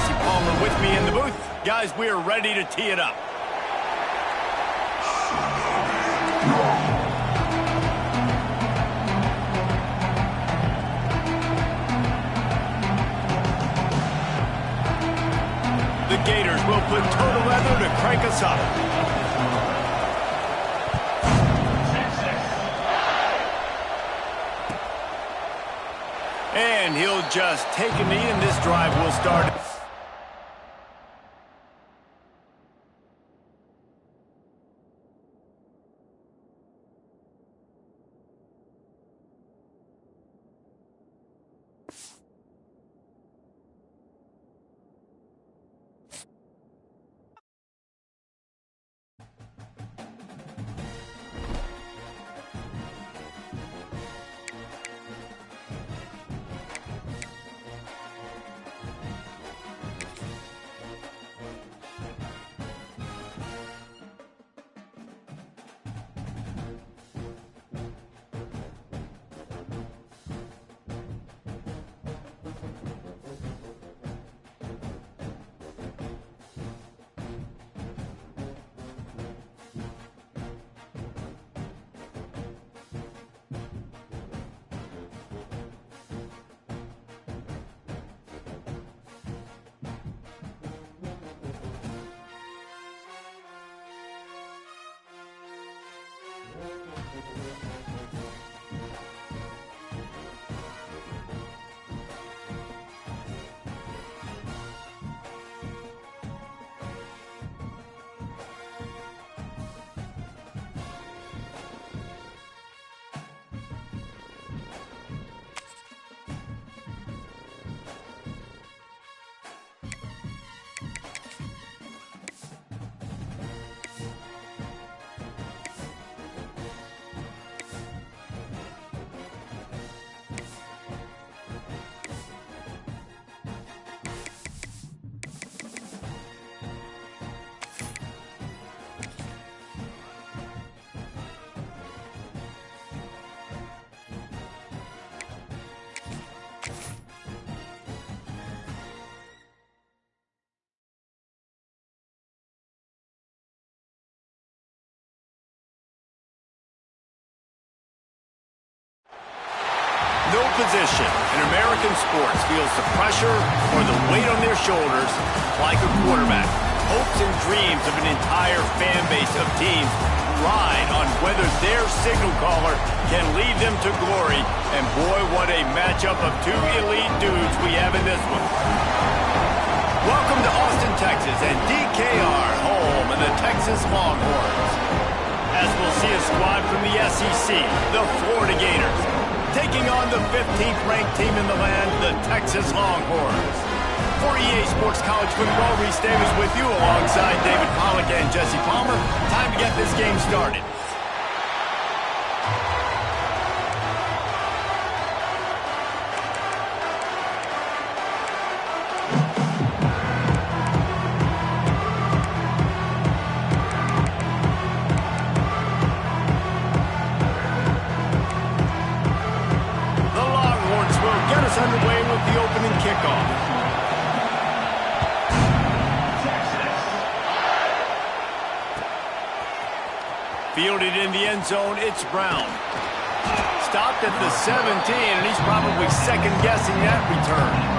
Jesse Palmer with me in the booth. Guys, we are ready to tee it up. The Gators will put total leather to crank us up. And he'll just take a knee, and this drive will start. No position in American sports feels the pressure or the weight on their shoulders like a quarterback. Hopes and dreams of an entire fan base of teams ride on whether their signal caller can lead them to glory. And boy, what a matchup of two elite dudes we have in this one. Welcome to Austin, Texas, and DKR, home of the Texas Longhorns. As we'll see a squad from the SEC, the Florida Gators, taking on the 15th ranked team in the land, the Texas Longhorns. For EA Sports College Football, Reese Davis with you alongside David Pollack and Jesse Palmer. Time to get this game started. Underway with the opening kickoff. Fielded in the end zone, it's Brown. Stopped at the 17, and he's probably second-guessing that return.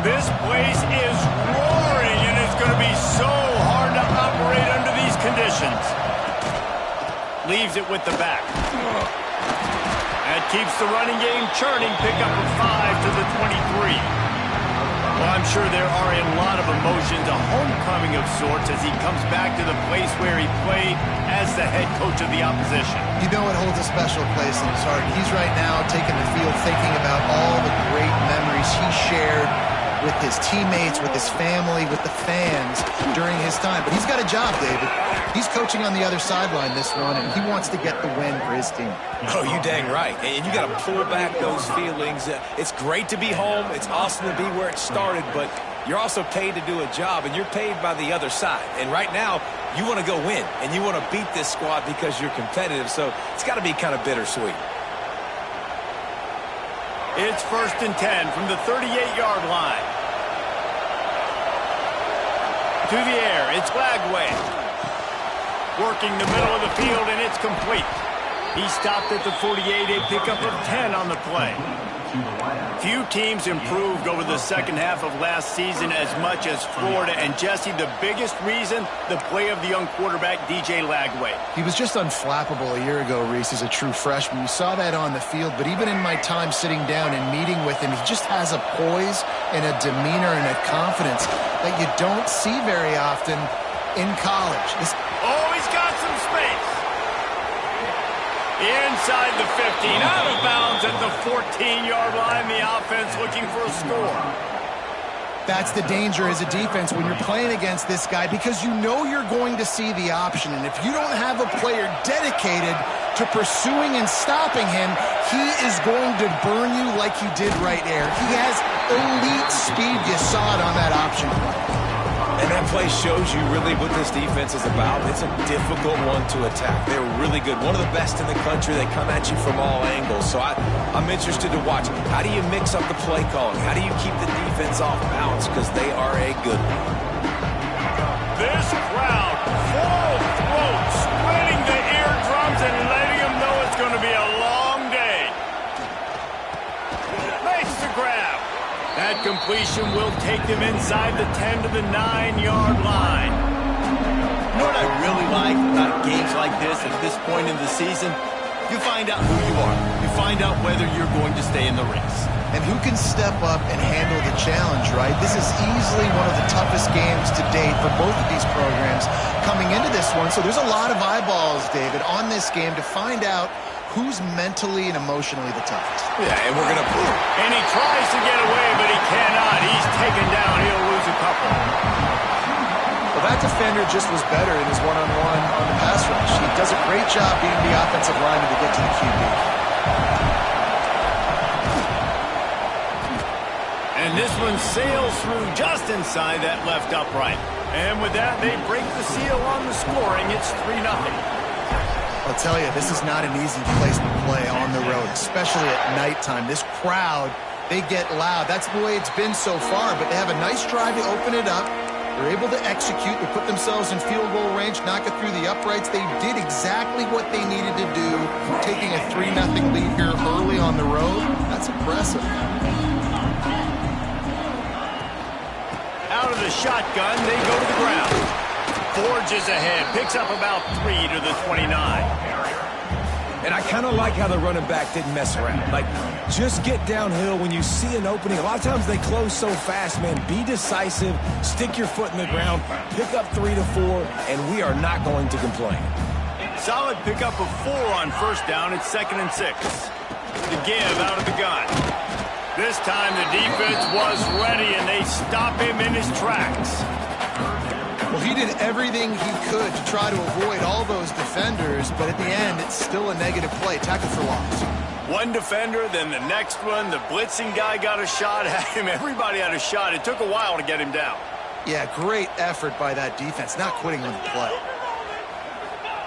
This place is roaring, and it's going to be so hard to operate under these conditions. Leaves it with the back. That keeps the running game churning. Pick up a 5 to the 23. Well, I'm sure there are a lot of emotions, a homecoming of sorts, as he comes back to the place where he played as the head coach of the opposition. You know it holds a special place in his heart. He's right now taking the field thinking about all the great memories he shared with his his teammates, with his family, with the fans during his time. But he's got a job, David. He's coaching on the other sideline this one, and he wants to get the win for his team. Oh, you dang right. And you got to pull back those feelings. It's great to be home. It's awesome to be where it started, but you're also paid to do a job, and you're paid by the other side. And right now, you want to go win, and you want to beat this squad because you're competitive, so it's got to be kind of bittersweet. It's 1st and 10 from the 38-yard line. To the air, it's Lagway. Working the middle of the field, and it's complete. He stopped at the 48, a pickup of 10 on the play. Few teams improved over the second half of last season as much as Florida. And, Jesse, the biggest reason, the play of the young quarterback, DJ Lagway. He was just unflappable a year ago, Reese, as a true freshman. You saw that on the field, but even in my time sitting down and meeting with him, he just has a poise and a demeanor and a confidence that you don't see very often in college. Oh, he's got some space. Inside the 15, out of bounds at the 14-yard line. The offense looking for a score. That's the danger as a defense when you're playing against this guy, because you know you're going to see the option. And if you don't have a player dedicated to pursuing and stopping him, he is going to burn you like he did right there. He has elite speed. You saw it on that option play. And that play shows you really what this defense is about. It's a difficult one to attack. They're really good. One of the best in the country. They come at you from all angles. So I'm interested to watch. How do you mix up the play calling? How do you keep the defense off balance? Because they are a good one. This crowd, full throat, splitting the eardrums and letting them know it's going to be a long day. Makes the grab. That completion will take them inside the 10 to the 9-yard line. You know what I really like about games like this at this point in the season? You find out who you are. You find out whether you're going to stay in the race. And who can step up and handle the challenge, right? This is easily one of the toughest games to date for both of these programs coming into this one. So there's a lot of eyeballs, David, on this game to find out who's mentally and emotionally the toughest. Yeah, and we're going to... And he tries to get away, but he cannot. He's taken down. He'll lose a couple. Well, that defender just was better in his one-on-one on the pass rush. He does a great job being the offensive lineman to get to the QB. And this one sails through just inside that left upright. And with that, they break the seal on the scoring. It's 3-0. I'll tell you, this is not an easy place to play on the road, especially at nighttime. This crowd, they get loud. That's the way it's been so far, but they have a nice drive to open it up. They're able to execute. They put themselves in field goal range, knock it through the uprights. They did exactly what they needed to do, taking a 3-0 lead here early on the road. That's impressive. Out of the shotgun, they go to the ground. Forges ahead, picks up about 3 to the 29. And I kind of like how the running back didn't mess around. Like, just get downhill when you see an opening. A lot of times they close so fast, man. Be decisive, stick your foot in the ground, pick up 3 to 4, and we are not going to complain. Solid pickup of 4 on first down. It's 2nd and 6. The give out of the gun. This time the defense was ready, and they stop him in his tracks. Well, he did everything he could to try to avoid all those defenders, but at the end, it's still a negative play. Tackle for loss. One defender, then the next one. The blitzing guy got a shot at him. Everybody had a shot. It took a while to get him down. Yeah, great effort by that defense, not quitting on the play.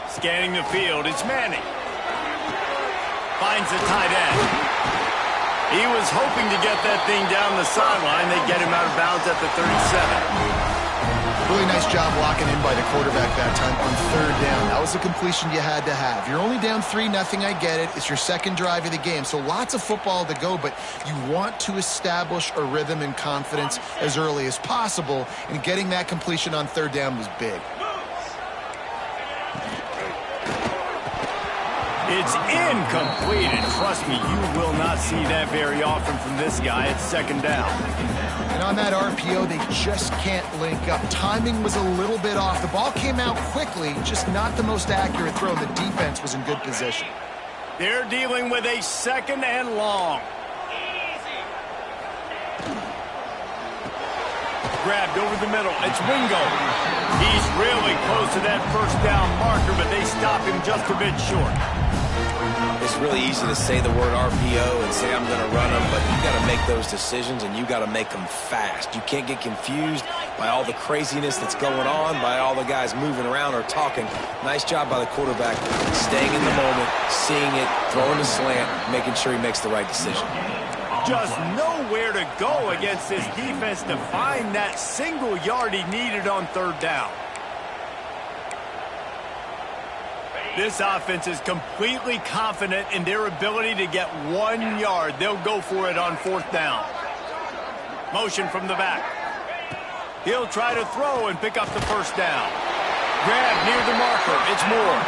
Scanning the field, it's Manning. Finds the tight end. He was hoping to get that thing down the sideline. They get him out of bounds at the 37. Really nice job locking in by the quarterback that time on 3rd down. That was a completion you had to have. You're only down 3-0, I get it. It's your second drive of the game, so lots of football to go, but you want to establish a rhythm and confidence as early as possible, and getting that completion on 3rd down was big. It's incomplete, and trust me, you will not see that very often from this guy. It's 2nd down. And on that RPO, they just can't link up. Timing was a little bit off. The ball came out quickly, just not the most accurate throw. The defense was in good position. They're dealing with a 2nd and long. grabbed over the middle. It's Wingo. He's really close to that first down marker, but they stop him just a bit short. It's really easy to say the word RPO and say I'm going to run them, but you got to make those decisions, and you got to make them fast. You can't get confused by all the craziness that's going on, by all the guys moving around or talking. Nice job by the quarterback, staying in the moment, seeing it, throwing the slant, making sure he makes the right decision. Just nowhere to go against this defense to find that single yard he needed on third down. This offense is completely confident in their ability to get 1 yard. They'll go for it on fourth down. Motion from the back. He'll try to throw and pick up the first down. Grab near the marker. It's Moore.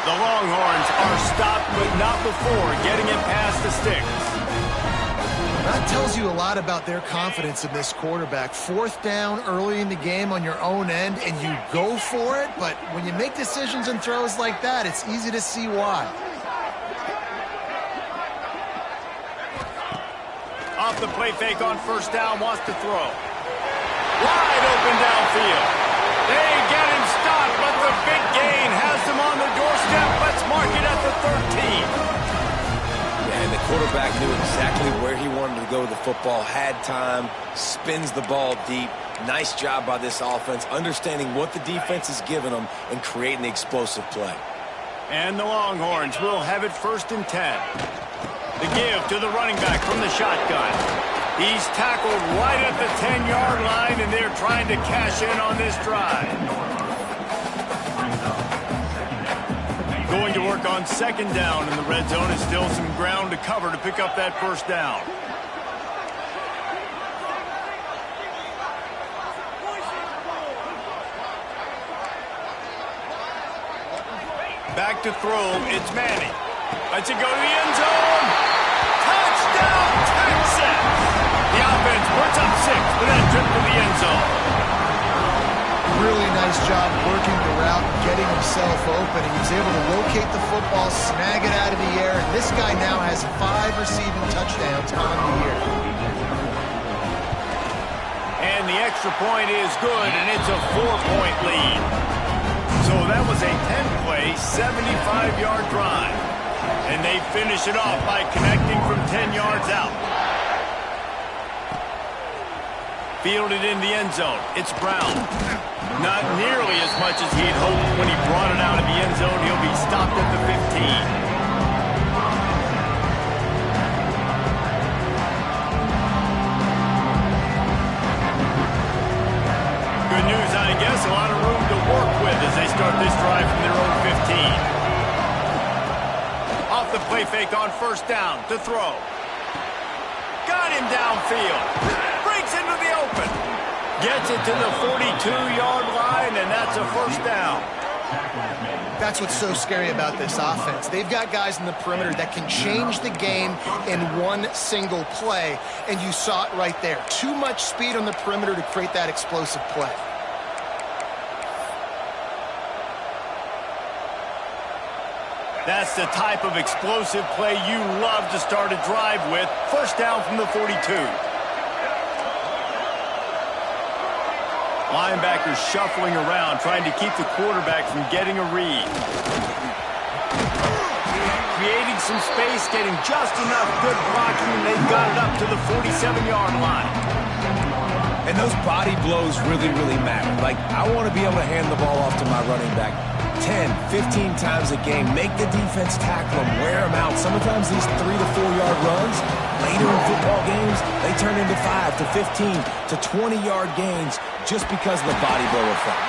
The Longhorns are stopped, but not before getting it past the sticks. That tells you a lot about their confidence in this quarterback. Fourth down early in the game on your own end, and you go for it, but when you make decisions and throws like that, it's easy to see why. Off the play fake on first down, wants to throw. Wide open downfield. They get him stopped, but the big gain has them on the doorstep. Let's mark it at the 13. And the quarterback knew exactly where he wanted to go with the football, had time, spins the ball deep. Nice job by this offense, understanding what the defense is giving them and creating the explosive play. And the Longhorns will have it 1st and 10. The give to the running back from the shotgun. He's tackled right at the 10-yard line, and they're trying to cash in on this drive. Going to work on 2nd down in the red zone, and still some ground to cover to pick up that first down. Back to throw, it's Manning. Lets it go to the end zone. Touchdown, Texans! The offense puts up 6 with that trip to the end zone. Really nice job working the route and getting himself open. He was able to locate the football, snag it out of the air, and this guy now has 5 receiving touchdowns on the year. And the extra point is good, and it's a 4-point lead. So that was a 10-play, 75-yard drive. And they finish it off by connecting from 10 yards out. Fielded in the end zone. It's Brown. Not nearly as much as he had hoped when he brought it out of the end zone. He'll be stopped at the 15. Good news, I guess. A lot of room to work with as they start this drive from their own 15. Off the play fake on first down to throw. Got him downfield. Breaks into the open. Gets it to the 42-yard line, and that's a first down. That's what's so scary about this offense. They've got guys in the perimeter that can change the game in one single play, and you saw it right there. Too much speed on the perimeter to create that explosive play. That's the type of explosive play you love to start a drive with. First down from the 42. Linebackers shuffling around, trying to keep the quarterback from getting a read. Creating some space, getting just enough good blocking, and they've got it up to the 47-yard line. And those body blows really, really matter. Like, I want to be able to hand the ball off to my running back 10, 15 times a game. Make the defense tackle them, wear them out. Sometimes these 3 to 4 yard runs, later in football games, they turn into 5 to 15 to 20-yard gains just because of the body blow effect.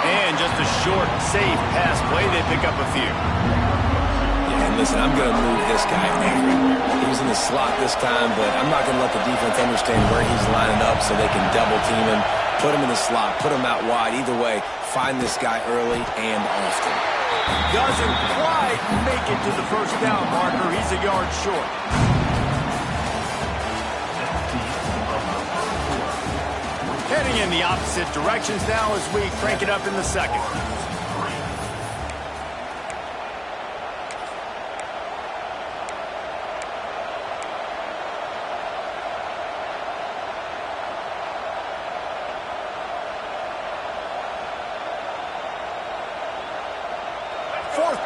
And just a short, safe pass play, they pick up a few. Yeah, and listen, I'm going to move this guy everywhere. He's in the slot this time, but I'm not going to let the defense understand where he's lining up so they can double team him, put him in the slot, put him out wide. Either way, find this guy early and often. Doesn't quite make it to the first down marker. He's a yard short. Heading in the opposite directions now as we crank it up in the second.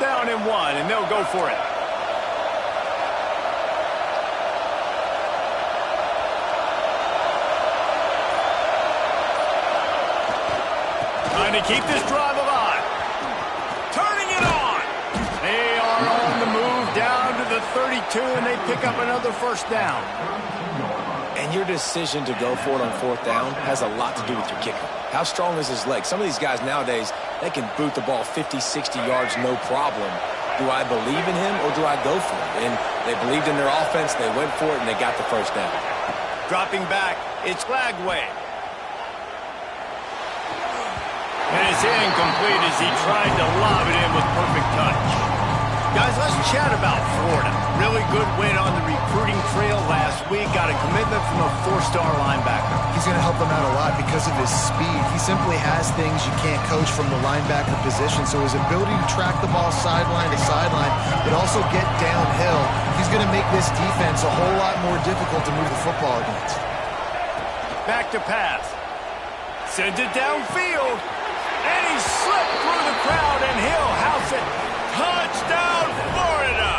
down and 1, and they'll go for it. Trying to keep this drive alive. Turning it on. They are on the move down to the 32, and they pick up another first down. And your decision to go for it on 4th down has a lot to do with your kicker. How strong is his leg? Some of these guys nowadays, they can boot the ball 50, 60 yards, no problem. Do I believe in him or do I go for it? And they believed in their offense, they went for it, and they got the first down. Dropping back, it's Flagway. And it's incomplete as he tried to lob it in with perfect touch. Guys, let's chat about Florida. Really good win on the recruiting trail last week. Got a commitment from a 4-star linebacker. He's going to help them out a lot because of his speed. He simply has things you can't coach from the linebacker position. So his ability to track the ball sideline to sideline, but also get downhill, he's going to make this defense a whole lot more difficult to move the football against. Back to pass. Sends it downfield. And he slipped through the crowd, and he'll house it. Touchdown, Florida!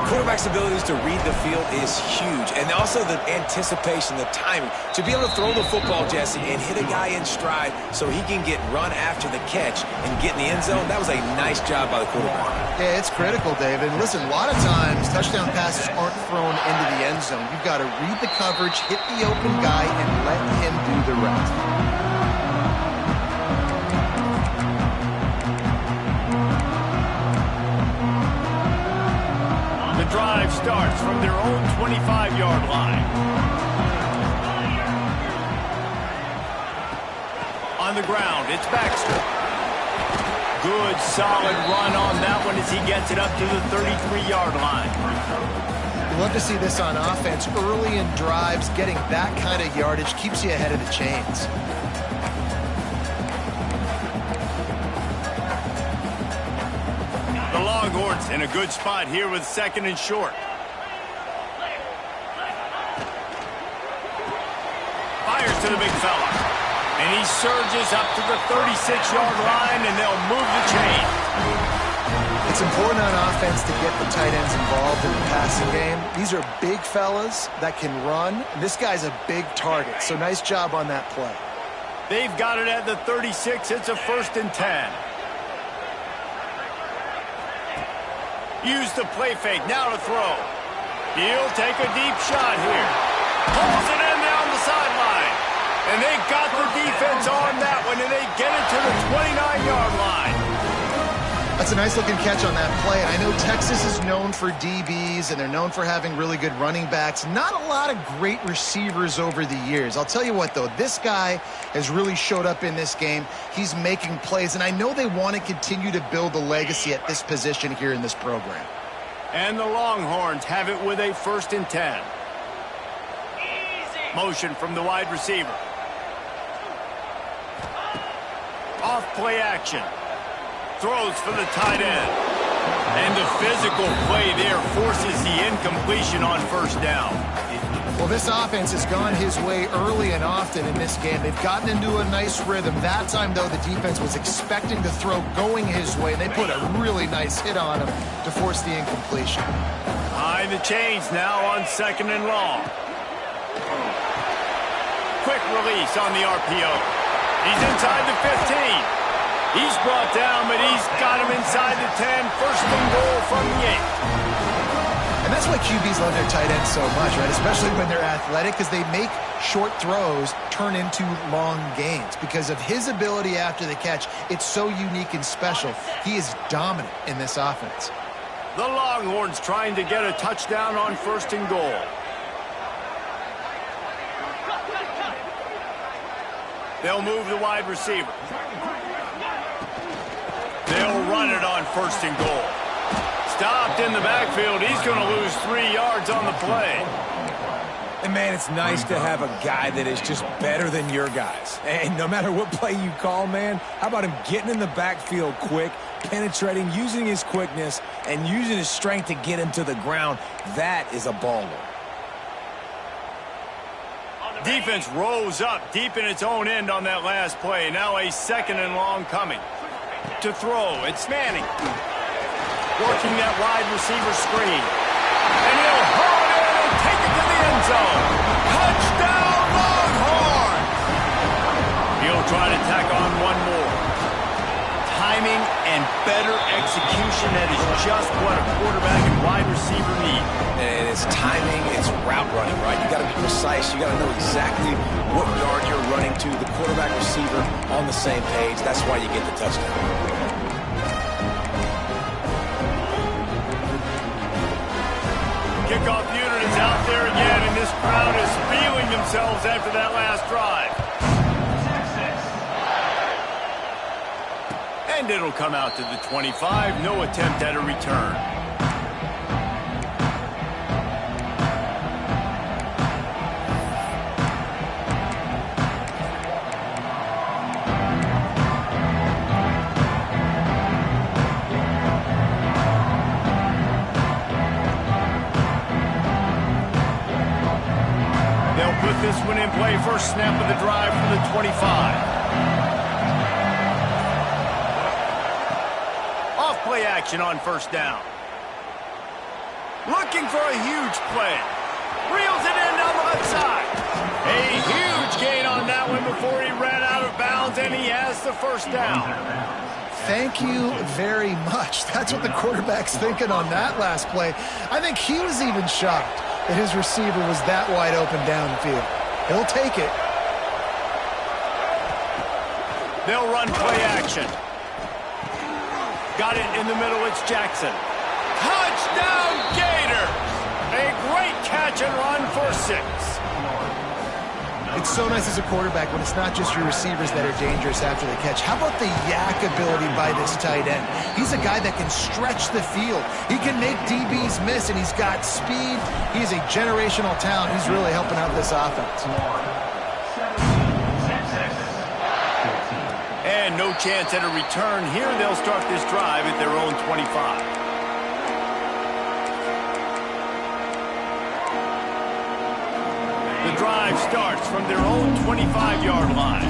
Quarterback's abilities to read the field is huge. And also the anticipation, the timing. To be able to throw the football, Jesse, and hit a guy in stride so he can get run after the catch and get in the end zone, that was a nice job by the quarterback. Yeah, it's critical, David. And listen, a lot of times touchdown passes aren't thrown into the end zone. You've got to read the coverage, hit the open guy, and let him do the rest. Drive starts from their own 25-yard line. On the ground, it's Baxter. Good, solid run on that one as he gets it up to the 33-yard line. You love to see this on offense. Early in drives, getting that kind of yardage keeps you ahead of the chains. Longhorns in a good spot here with 2nd and short. Fires to the big fella. And he surges up to the 36-yard line, and they'll move the chain. It's important on offense to get the tight ends involved in the passing game. These are big fellas that can run. This guy's a big target, so nice job on that play. They've got it at the 36. It's a 1st and 10. Use the play fake, now to throw. He'll take a deep shot here. Pulls it in down the sideline. And they got the defense on that one, and they get it to the 29-yard line. That's a nice-looking catch on that play. I know Texas is known for DBs, and they're known for having really good running backs. Not a lot of great receivers over the years. I'll tell you what, though, this guy has really showed up in this game. He's making plays, and I know they want to continue to build a legacy at this position here in this program. And the Longhorns have it with a 1st and 10. Motion from the wide receiver. Off play action. Throws for the tight end. And the physical play there forces the incompletion on 1st down. Well, this offense has gone his way early and often in this game. They've gotten into a nice rhythm. That time, though, the defense was expecting the throw going his way, and they put a really nice hit on him to force the incompletion. Behind the chains now on 2nd and long. Quick release on the RPO. He's inside the 15. He's brought down, but he's got him inside the 10. 1st and goal from the 8. And that's why QBs love their tight ends so much, right? Especially when they're athletic, because they make short throws turn into long gains. Because of his ability after the catch, it's so unique and special. He is dominant in this offense. The Longhorns trying to get a touchdown on 1st and goal. They'll move the wide receiver. They'll run it on 1st and goal. Stopped in the backfield. He's going to lose 3 yards on the play. And, man, it's nice to have a guy that is just better than your guys. And no matter what play you call, man, how about him getting in the backfield quick, penetrating, using his quickness, and using his strength to get him to the ground? That is a baller. Defense rose up deep in its own end on that last play. Now a 2nd and long coming. To throw, it's Manning. Working that wide receiver screen. And he'll haul it in and take it to the end zone. Touchdown, Longhorns! He'll try to tack on one more. Timing and better execution, that is just what a quarterback and wide receiver need. And it's timing, it's route running, right? You got to be precise. You got to know exactly what yard you're running to. The quarterback receiver on the same page. That's why you get the touchdown. Kickoff unit is out there again, and this crowd is feeling themselves after that last drive. And it'll come out to the 25. No attempt at a return. They'll put this one in play. First snap of the drive from the 25. Play action on first down. Looking for a huge play. Reels it in down the left side. A huge gain on that one before he ran out of bounds, and he has the first down. Thank you very much. That's what the quarterback's thinking on that last play. I think he was even shocked that his receiver was that wide open downfield. He'll take it. They'll run play action. Got it in the middle, it's Jackson. Touchdown, Gators! A great catch and run for 6. It's so nice as a quarterback when it's not just your receivers that are dangerous after the catch. How about the yak ability by this tight end? He's a guy that can stretch the field. He can make DBs miss, and he's got speed. He's a generational talent. He's really helping out this offense. And no chance at a return here. They'll start this drive at their own 25. The drive starts from their own 25-yard line.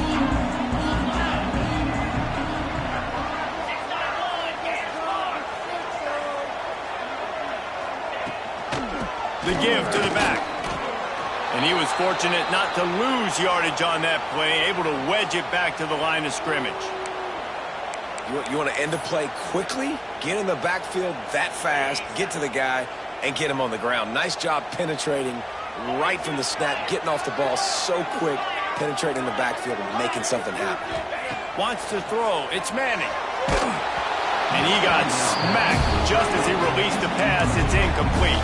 The give to the back. And he was fortunate not to lose yardage on that play, able to wedge it back to the line of scrimmage. You want to end the play quickly, get in the backfield that fast, get to the guy, and get him on the ground. Nice job penetrating right from the snap, getting off the ball so quick, penetrating the backfield and making something happen. Wants to throw. It's Manning. And he got smacked just as he released the pass. It's incomplete.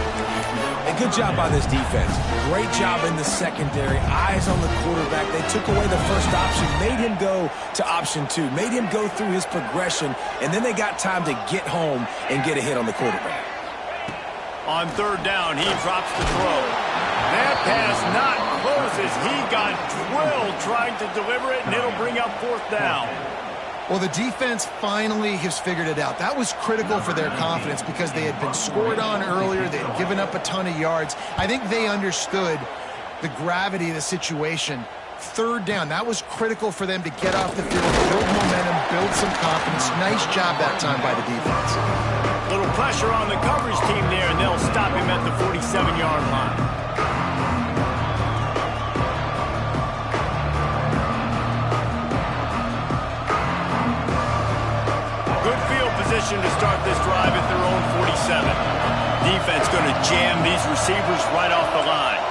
And good job by this defense. Great job in the secondary. Eyes on the quarterback. They took away the first option, made him go to option 2, made him go through his progression, and then they got time to get home and get a hit on the quarterback. On third down, he drops the throw. That pass not close as he got drilled trying to deliver it, and it'll bring up fourth down. Well, the defense finally has figured it out. That was critical for their confidence because they had been scored on earlier. They had given up a ton of yards. I think they understood the gravity of the situation. Third down, that was critical for them to get off the field, build momentum, build some confidence. Nice job that time by the defense. Little pressure on the coverage team there, and they'll stop him at the 47-yard line. Position to start this drive at their own 47. Defense going to jam these receivers right off the line.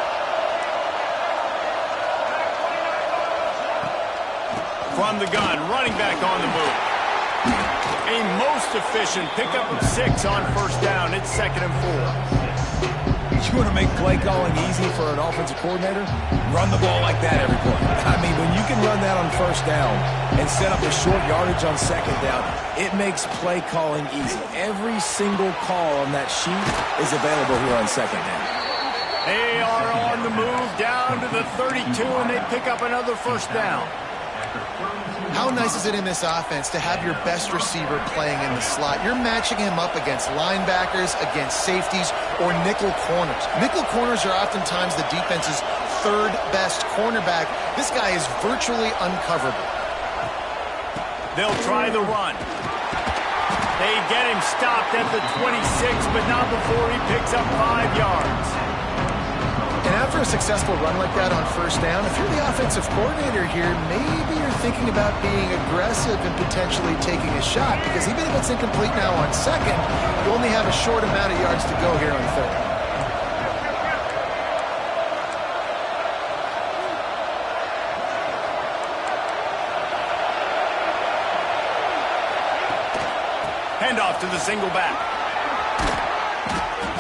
From the gun, running back on the move. A most efficient pickup of 6 on first down. It's 2nd and 4. You want to make play calling easy for an offensive coordinator? Run the ball like that every play. I mean, when you can run that on first down and set up a short yardage on second down, it makes play calling easy. Every single call on that sheet is available here on second down. They are on the move down to the 32, and they pick up another first down. How nice is it in this offense to have your best receiver playing in the slot? You're matching him up against linebackers, against safeties, or nickel corners. Nickel corners are oftentimes the defense's third best cornerback. This guy is virtually uncoverable. They'll try the run. They get him stopped at the 26, but not before he picks up 5 yards. And after a successful run like that on first down, if you're the offensive coordinator here, maybe you're thinking about being aggressive and potentially taking a shot, because even if it's incomplete now on second, you only have a short amount of yards to go here on third. Handoff to the single back.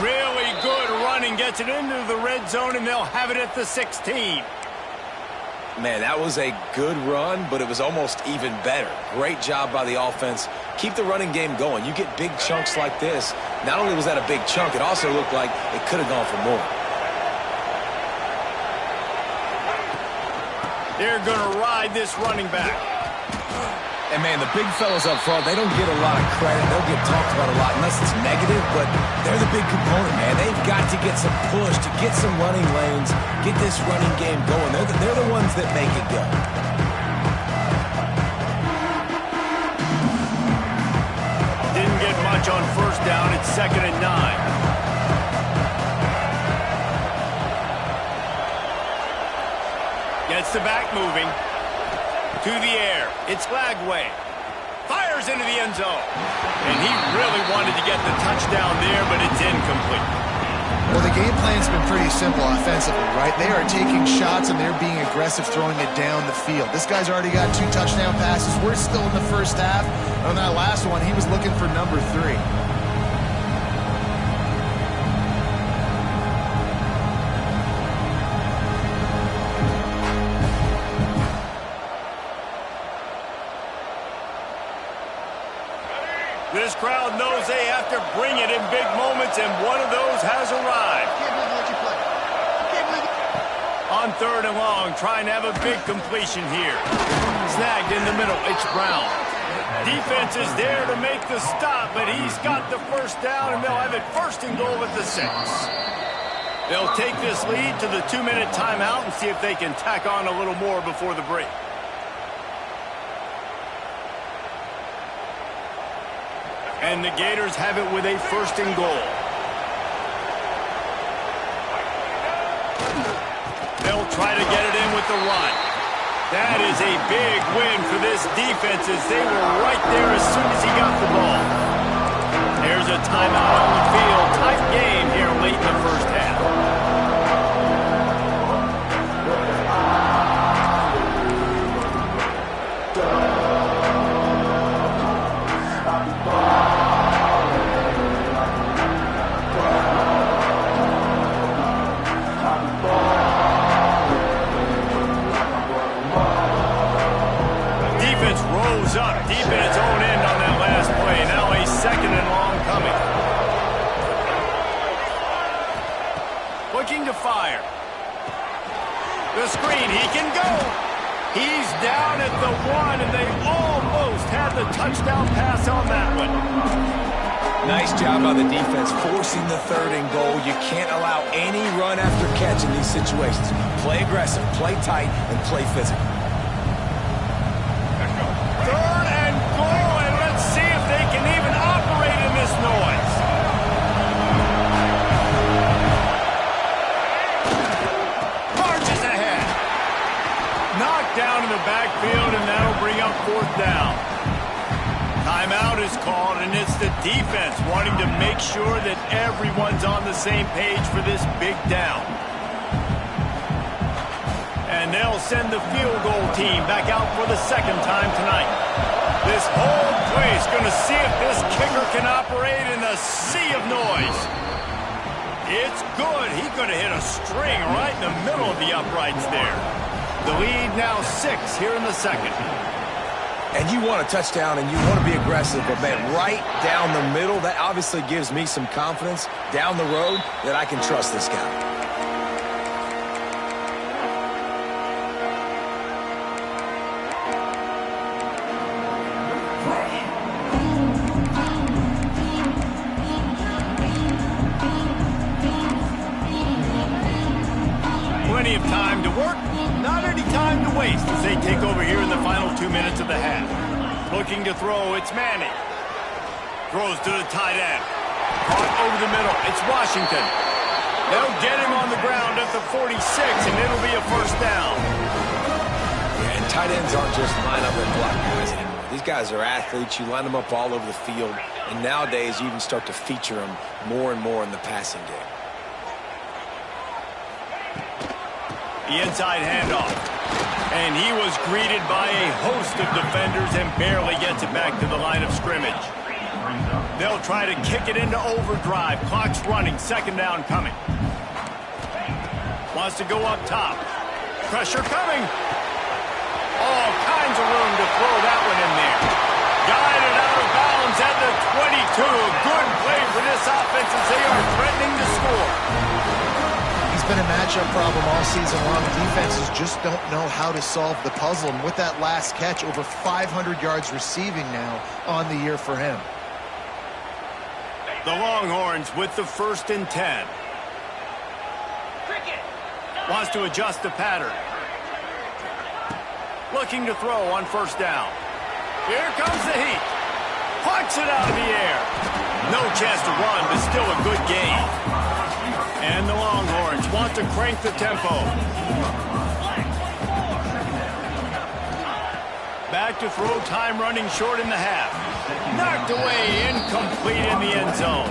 Really good running, gets it into the red zone, and they'll have it at the 16. Man, that was a good run, but it was almost even better. Great job by the offense. Keep the running game going. You get big chunks like this. Not only was that a big chunk, it also looked like it could have gone for more. They're going to ride this running back. And, man, the big fellas up front, they don't get a lot of credit. They'll get talked about a lot unless it's negative, but they're the big component, man. They've got to get some push, to get some running lanes, get this running game going. They're the ones that make it go. Didn't get much on first down. It's 2nd and 9. Gets the back moving. To the air. It's Flagway. Fires into the end zone. And he really wanted to get the touchdown there, but it's incomplete. Well, the game plan's been pretty simple offensively, right? They are taking shots and they're being aggressive, throwing it down the field. This guy's already got 2 touchdown passes. We're still in the first half. On that last one, he was looking for number 3. This crowd knows they have to bring it in big moments, and one of those has arrived. On 3rd and long, trying to have a big completion here. Snagged in the middle, it's Brown. Defense is there to make the stop, but he's got the first down, and they'll have it 1st and goal at the 6. They'll take this lead to the 2-minute timeout and see if they can tack on a little more before the break. And the Gators have it with a 1st and goal. They'll try to get it in with the run. That is a big win for this defense as they were right there as soon as he got the ball. There's a timeout on the field. Tight game here late in the first half. Up deep in its own end on that last play. Now a 2nd and long coming. Looking to fire. The screen, he can go. He's down at the 1, and they almost had the touchdown pass on that one. Nice job by the defense forcing the 3rd and goal. You can't allow any run after catch in these situations. Play aggressive, play tight, and play physical. 3rd and goal, and let's see if they can even operate in this noise. Marches ahead. Knocked down in the backfield, and that'll bring up 4th down. Timeout is called, and it's the defense wanting to make sure that everyone's on the same page for this big down. And they'll send the field goal team back out for the 2nd time tonight. This whole place going to see if this kicker can operate in a sea of noise. It's good. He's going to hit a string right in the middle of the uprights there. The lead now 6 here in the 2nd. And you want a touchdown and you want to be aggressive, but, man, right down the middle, that obviously gives me some confidence down the road that I can trust this guy. Plenty of time to work, not any time to waste as they take over here in the final 2 minutes of the half. Looking to throw, it's Manning. Throws to the tight end. Caught over the middle, it's Washington. They'll get him on the ground at the 46, and it'll be a first down. Yeah, and tight ends aren't just line up and block guys anymore. These guys are athletes. You line them up all over the field, and nowadays you even start to feature them more and more in the passing game. The inside handoff. And he was greeted by a host of defenders and barely gets it back to the line of scrimmage. They'll try to kick it into overdrive. Clock's running. Second down coming. Wants to go up top. Pressure coming. All kinds of room to throw that one in there. Guided out of bounds at the 22. Good play for this offense as they are threatening to score. He's been a matchup problem all season long. Defenses just don't know how to solve the puzzle. And with that last catch, over 500 yards receiving now on the year for him. The Longhorns with the 1st and 10. Wants to adjust the pattern. Looking to throw on first down. Here comes the heat. Plucks it out of the air. No chance to run, but still a good gain. And the Longhorns want to crank the tempo. Back to throw, time running short in the half. Knocked away, incomplete in the end zone.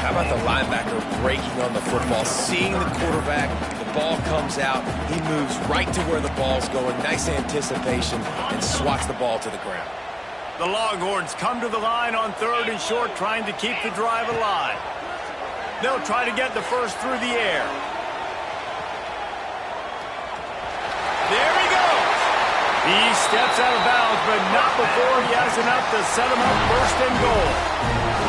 How about the linebacker breaking on the football, seeing the quarterback, the ball comes out, he moves right to where the ball's going, nice anticipation, and swats the ball to the ground. The Longhorns come to the line on 3rd and short, trying to keep the drive alive. They'll try to get the first through the air. There he goes. He steps out of bounds, but not before he has enough to set him up 1st and goal.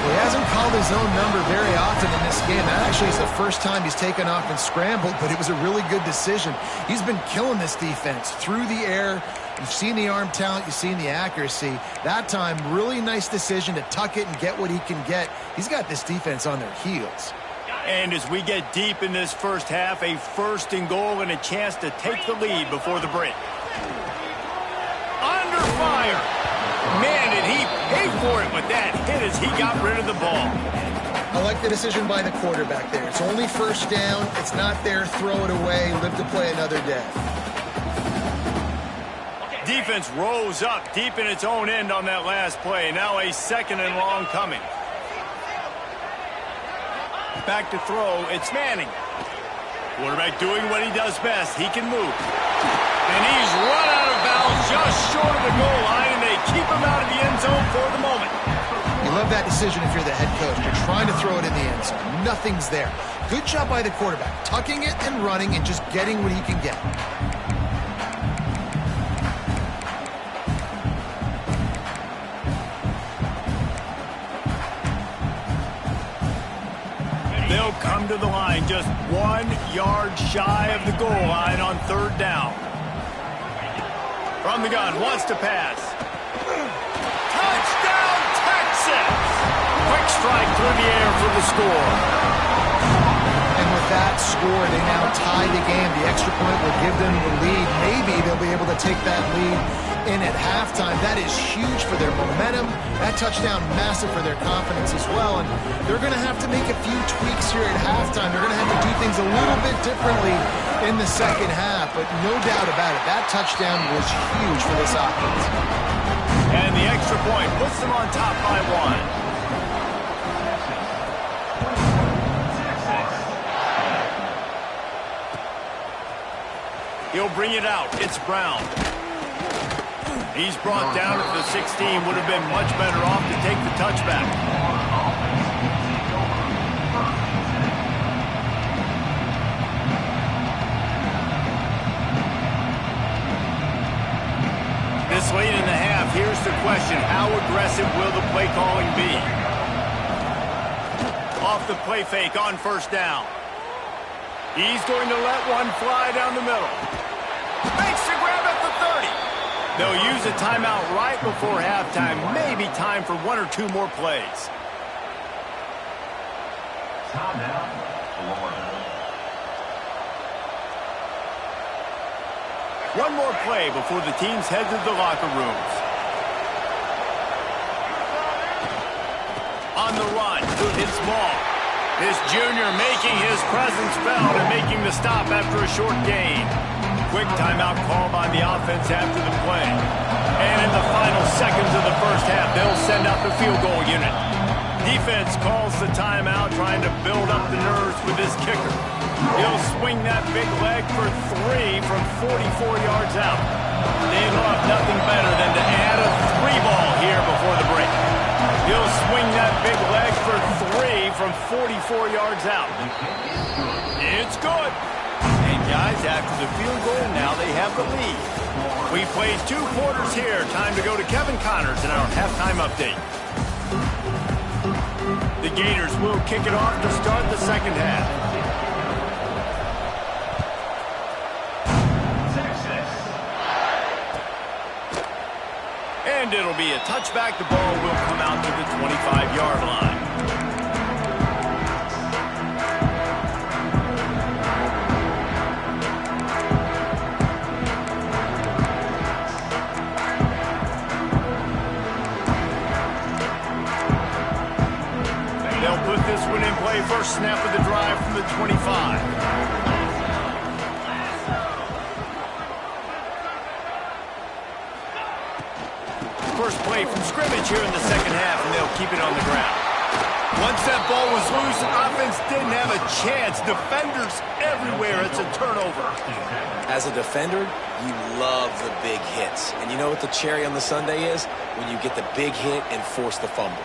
He hasn't called his own number very often in this game. That actually is the first time he's taken off and scrambled, but it was a really good decision. He's been killing this defense through the air. You've seen the arm talent, you've seen the accuracy. That time, really nice decision to tuck it and get what he can get. He's got this defense on their heels. And as we get deep in this first half, a 1st and goal and a chance to take the lead before the break. Under fire. Man, did he pay for it with that hit as he got rid of the ball. I like the decision by the quarterback there. It's only first down. It's not there. Throw it away. Live to play another day. Defense rose up deep in its own end on that last play. Now a 2nd and long coming. Back to throw. It's Manning. Quarterback doing what he does best. He can move. And he's run out of bounds just short of the goal line, and they keep him out of the end zone for the moment. You love that decision if you're the head coach. You're trying to throw it in the end zone. Nothing's there. Good job by the quarterback. Tucking it and running and just getting what he can get. They'll come to the line just 1 yard shy of the goal line on 3rd down. From the gun, wants to pass. Touchdown, Texas! Quick strike through the air for the score. And with that score, they now tie the game. The extra point will give them the lead. Maybe they'll be able to take that lead in at halftime. That is huge for their momentum. That touchdown, massive for their confidence as well. And they're going to have to make a few tweaks here at halftime. They're going to have to do things a little bit differently in the second half. But no doubt about it, that touchdown was huge for this offense. And the extra point puts them on top by 1. He'll bring it out. It's Brown. He's brought down at the 16. Would have been much better off to take the touchback. This late in the half, here's the question. How aggressive will the play calling be? Off the play fake on 1st down. He's going to let one fly down the middle. Makes the grab at the 30. They'll use a timeout right before halftime. Maybe time for 1 or 2 more plays. One more play before the teams head to the locker rooms. on the run. It's ball. This junior making his presence felt and making the stop after a short gain. Quick timeout call by the offense after the play. And in the final seconds of the first half, they'll send out the field goal unit. Defense calls the timeout, trying to build up the nerves with this kicker. He'll swing that big leg for 3 from 44 yards out. They'll have nothing better than to add a 3 ball here before the break. He'll swing that big leg for 3 from 44 yards out. It's good. And guys, after the field goal, now they have the lead. We played 2 quarters here. Time to go to Kevin Connors in our halftime update. The Gators will kick it off to start the second half. And it'll be a touchback. The ball will come out to the 25-yard line. They'll put this one in play. First snap of the drive from the 25. First play from scrimmage here in the second half, and they'll keep it on the ground. Once that ball was loose, the offense didn't have a chance. Defenders everywhere. It's a turnover. As a defender, you love the big hits. And you know what the cherry on the sundae is? When you get the big hit and force the fumble.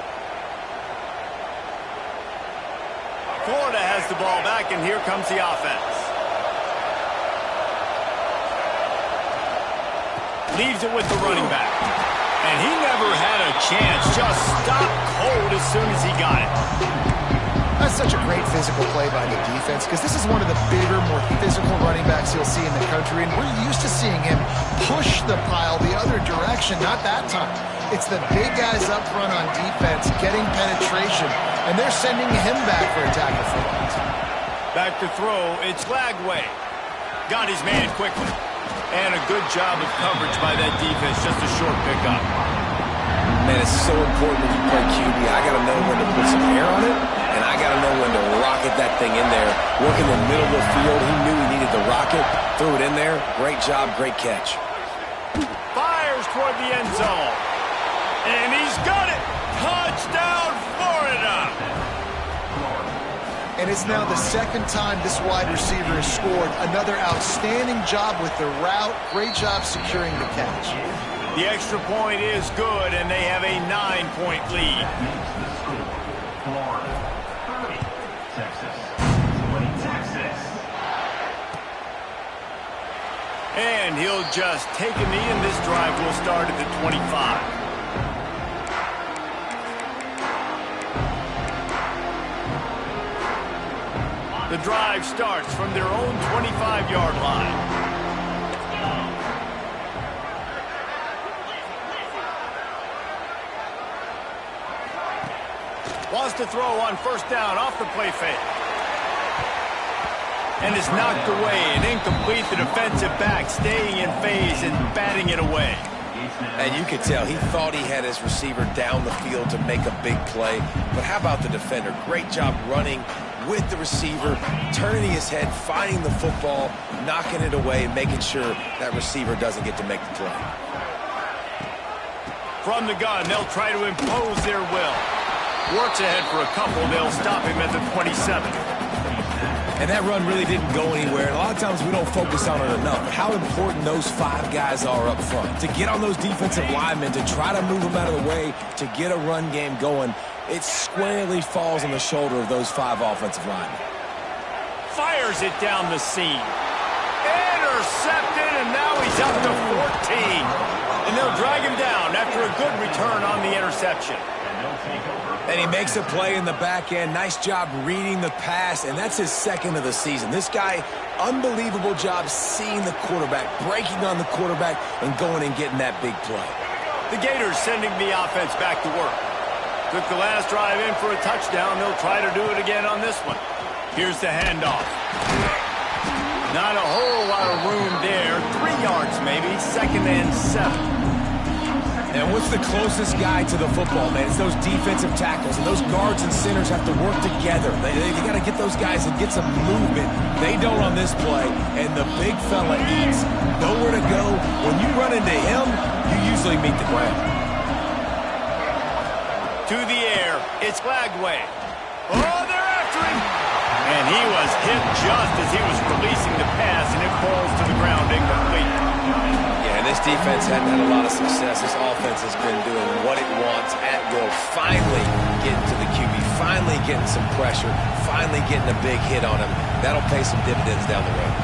Florida has the ball back, and here comes the offense. Leaves it with the running back. And he never had a chance. Just stopped cold as soon as he got it. That's such a great physical play by the defense, because this is one of the bigger, more physical running backs you'll see in the country, and we're used to seeing him push the pile the other direction. Not that time. It's the big guys up front on defense getting penetration, and they're sending him back for a tackle for loss. Back to throw. It's Lagway. Got his man quickly. And a good job of coverage by that defense. Just a short pickup. Man, it's so important when you play QB. I got to know when to put some air on it, and I got to know when to rocket that thing in there. Working the middle of the field, he knew he needed the rocket. Threw it in there. Great job, great catch. Fires toward the end zone. And he's got it. Touchdown, Florida. And it's now the second time this wide receiver has scored. Another outstanding job with the route. Great job securing the catch. The extra point is good, and they have a 9-point lead. And he'll just take a knee, and this drive will start at the 25. The drive starts from their own 25-yard line. Wants to throw on first down off the play fake. And it's knocked away and incomplete. The defensive back staying in phase and batting it away. And you could tell he thought he had his receiver down the field to make a big play. But how about the defender? Great job running with the receiver, turning his head, finding the football, knocking it away, making sure that receiver doesn't get to make the play. From the gun, they'll try to impose their will. Works ahead for a couple. They'll stop him at the 27. And that run really didn't go anywhere. And a lot of times we don't focus on it enough. But how important those 5 guys are up front. To get on those defensive linemen, to try to move them out of the way, to get a run game going, it squarely falls on the shoulder of those 5 offensive linemen. Fires it down the seam. Intercepted, and now he's up to 14. And they'll drag him down after a good return on the interception. And he makes a play in the back end. Nice job reading the pass, and that's his second of the season. This guy, unbelievable job seeing the quarterback, breaking on the quarterback, and going and getting that big play. The Gators sending the offense back to work. Took the last drive in for a touchdown. They'll try to do it again on this one. Here's the handoff. Not a whole lot of room there. 3 yards maybe. 2nd and 7. And what's the closest guy to the football, man? It's those defensive tackles, and those guards and centers have to work together. They got to get those guys and get some movement. They don't on this play, and the big fella eats. Nowhere to go. When you run into him, you usually meet the ground. To the air, it's Glagway. Oh, they're after him! And he was hit just as he was releasing the pass, and it falls to the ground incomplete. Yeah, this defense hadn't had a lot of success. This offense has been doing what it wants at will. Finally getting to the QB, finally getting some pressure, finally getting a big hit on him. That'll pay some dividends down the road.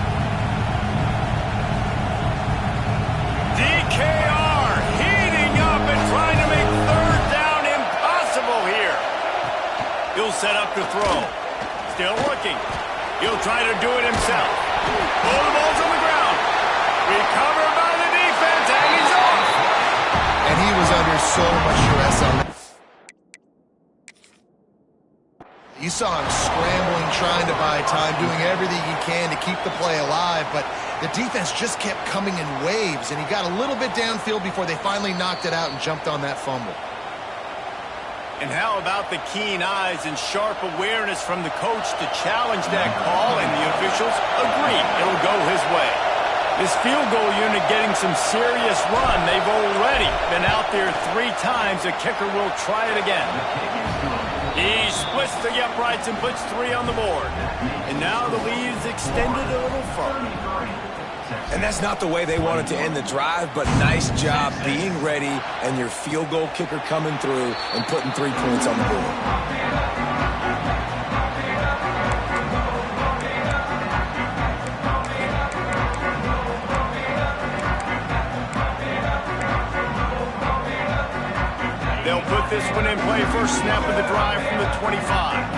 DKR heating up and trying to make third down impossible here. He'll set up to throw. Still looking. He'll try to do it himself. Oh, the ball's on the ground. Recovered by the defense, and he's off. And he was under so much stress on that. You saw him scrambling, trying to buy time, doing everything he can to keep the play alive, but the defense just kept coming in waves, and he got a little bit downfield before they finally knocked it out and jumped on that fumble. And how about the keen eyes and sharp awareness from the coach to challenge that call, and the officials agree it'll go his way. This field goal unit getting some serious run. They've already been out there 3 times. The kicker will try it again. He splits the uprights and puts 3 on the board. And now the lead is extended a little further. And that's not the way they wanted to end the drive, but nice job being ready and your field goal kicker coming through and putting 3 points on the board. They'll put this one in play. First snap of the drive from the 25.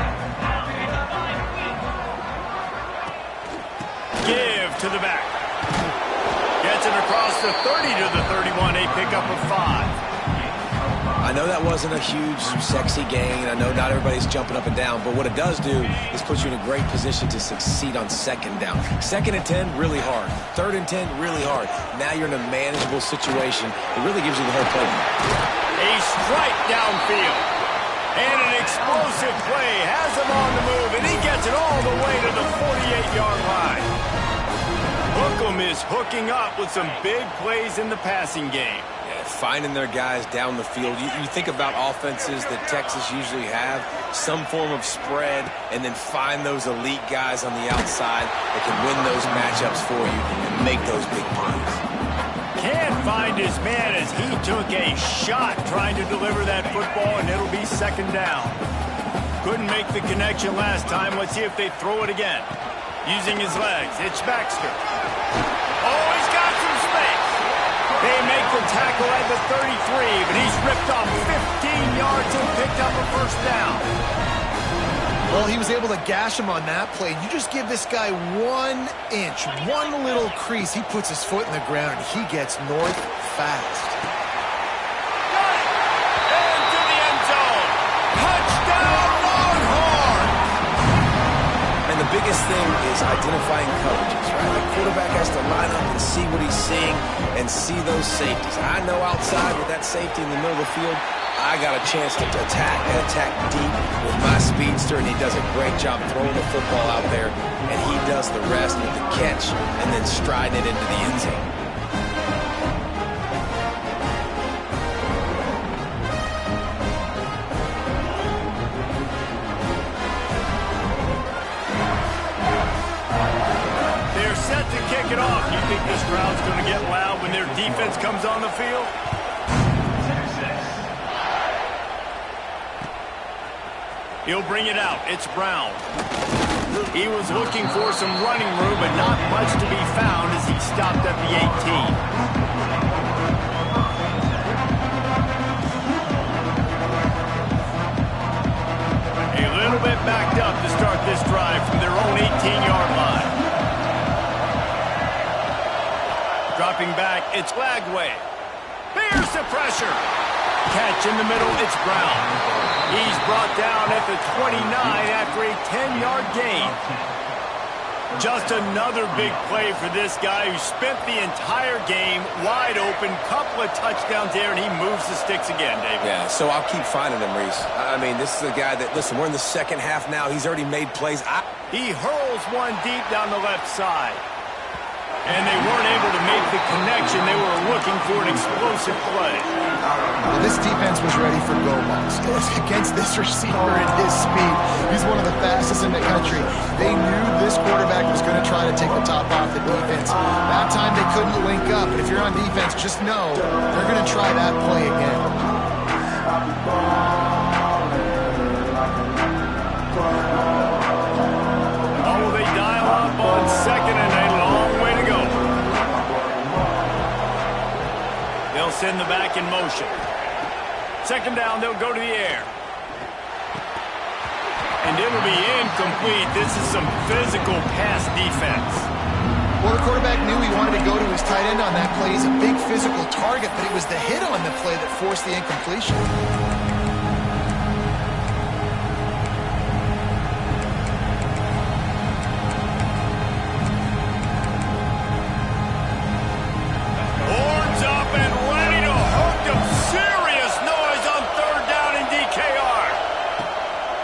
Give to the back. Gets it across the 30 to the 31. A pickup of 5. I know that wasn't a huge, sexy gain. I know not everybody's jumping up and down, but what it does do is put you in a great position to succeed on 2nd down. 2nd and 10, really hard. 3rd and 10, really hard. Now you're in a manageable situation. It really gives you the whole playbook. A strike downfield. And an explosive play has him on the move, and he gets it all the way to the 48-yard line. Hookem is hooking up with some big plays in the passing game. Yeah, finding their guys down the field. You think about offenses that Texas usually have, some form of spread, and then find those elite guys on the outside that can win those matchups for you and make those big plays. Can't find his man as he took a shot trying to deliver that football, and it'll be 2nd down. Couldn't make the connection last time. Let's see if they throw it again. Using his legs, it's Baxter. Oh, he's got some space. They make the tackle at the 33, but he's ripped off 15 yards and picked up a 1st down. Well, he was able to gash him on that play. You just give this guy 1 inch, one little crease. He puts his foot in the ground, and he gets north fast. Got it! Into the end zone. Touchdown, Longhorns! And the biggest thing is identifying coverages, right? The quarterback has to line up and see what he's seeing and see those safeties. I know outside with that safety in the middle of the field, I got a chance to attack and attack deep with my speedster, and he does a great job throwing the football out there, and he does the rest with the catch and then striding it into the end zone. They're set to kick it off. You think this crowd's going to get loud when their defense comes on the field? He'll bring it out. It's Brown. He was looking for some running room, but not much to be found as he stopped at the 18. A little bit backed up to start this drive from their own 18-yard line. Dropping back, it's Glagway. There's the pressure. Catch in the middle, it's Brown. He's brought down at the 29 after a 10-yard gain. Just another big play for this guy who spent the entire game wide open, couple of touchdowns there, and he moves the sticks again, David. Yeah, so I'll keep finding him, Reese. I mean, this is a guy that, listen, we're in the second half now. He's already made plays. He hurls one deep down the left side. And they weren't able to make the connection. They were looking for an explosive play. Well, this defense was ready for go balls. Against this receiver at his speed. He's one of the fastest in the country. They knew this quarterback was going to try to take the top off the defense. That time they couldn't link up. And if you're on defense, just know they're going to try that play again. Oh, they dial up on second and a long way to go. They'll send the back in motion. Second down, they'll go to the air. And it'll be incomplete. This is some physical pass defense. Well, the quarterback knew he wanted to go to his tight end on that play. He's a big physical target, but it was the hit on the play that forced the incompletion.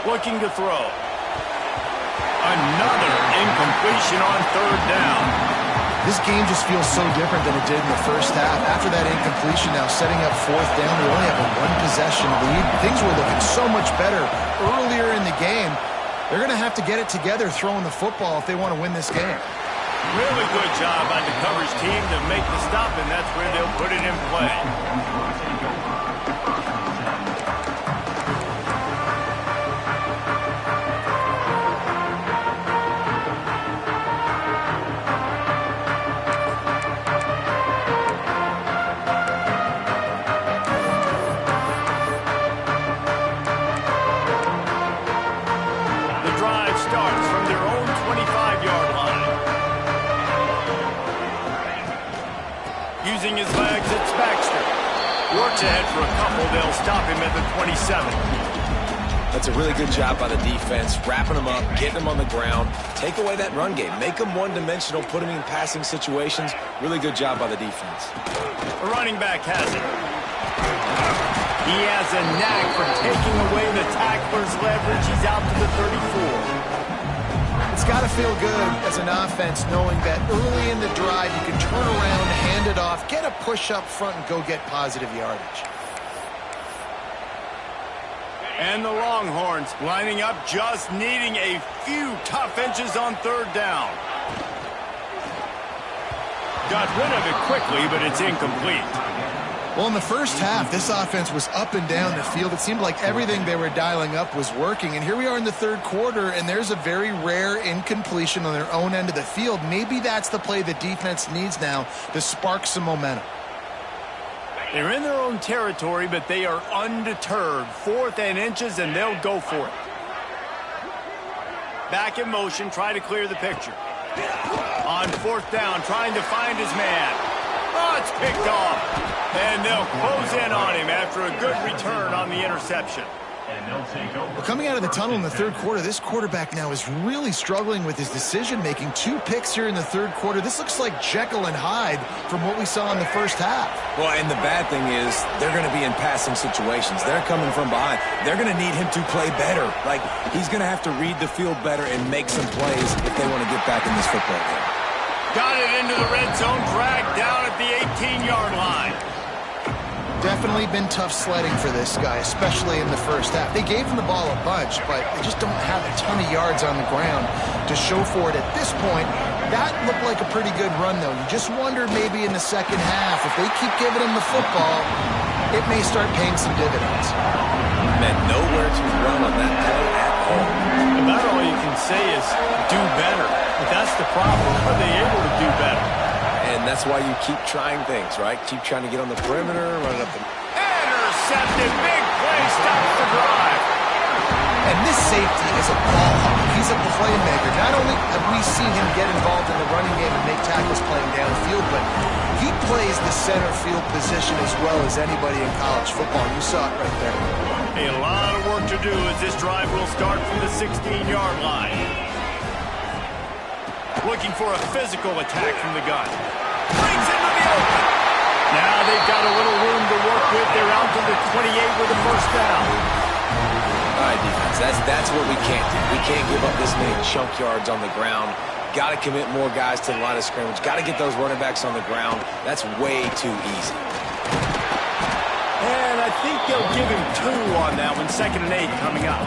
Looking to throw. Another incompletion on third down. This game just feels so different than it did in the first half. After that incompletion, now setting up fourth down, we only have a one-possession lead. Things were looking so much better earlier in the game. They're going to have to get it together throwing the football if they want to win this game. Really good job by the coverage team to make the stop, and that's where they'll put it in play. Using his legs, it's Baxter. Works ahead for a couple. They'll stop him at the 27. That's a really good job by the defense, wrapping him up, getting him on the ground. Take away that run game. Make him one-dimensional, put him in passing situations. Really good job by the defense. The running back has it. He has a knack for taking away the tackler's leverage. He's out to the 34. It's got to feel good as an offense knowing that early in the drive you can turn around, hand it off, get a push up front, and go get positive yardage. And the Longhorns lining up, just needing a few tough inches on third down. Got rid of it quickly, but it's incomplete. Well, in the first half, this offense was up and down the field. It seemed like everything they were dialing up was working. And here we are in the third quarter, and there's a very rare incompletion on their own end of the field. Maybe that's the play the defense needs now to spark some momentum. They're in their own territory, but they are undeterred. 4th and inches, and they'll go for it. Back in motion, try to clear the picture. On 4th down, trying to find his man. Oh, it's picked off. And they'll close in on him after a good return on the interception. Well, coming out of the tunnel in the third quarter, this quarterback now is really struggling with his decision-making. 2 picks here in the third quarter. This looks like Jekyll and Hyde from what we saw in the first half. Well, and the bad thing is they're going to be in passing situations. They're coming from behind. They're going to need him to play better. Like, he's going to have to read the field better and make some plays if they want to get back in this football game. Got it into the red zone, dragged down at the 18-yard line. Definitely been tough sledding for this guy, especially in the first half. They gave him the ball a bunch, but they just don't have a ton of yards on the ground to show for it at this point. That looked like a pretty good run, though. You just wondered maybe in the second half, if they keep giving him the football, it may start paying some dividends. Man, nowhere to run on that play at all. About all you can say is do better. But that's the problem. Are they able to do better? And that's why you keep trying things, right? Keep trying to get on the perimeter, run it up the... Intercepted. Big play. Stops the drive. And this safety is a ball hawk. He's a playmaker. Not only have we seen him get involved in the running game and make tackles playing downfield, but he plays the center field position as well as anybody in college football. You saw it right there. A lot of work to do as this drive will start from the 16-yard line. looking for a physical attack from the gun. Brings into the open. Now they've got a little room to work with. They're out to the 28 with a first down. All right, defense, that's what we can't do. We can't give up this many chunk yards on the ground. Got to commit more guys to the line of scrimmage. Got to get those running backs on the ground. That's way too easy. And I think they'll give him 2 on that one. 2nd and 8 coming up.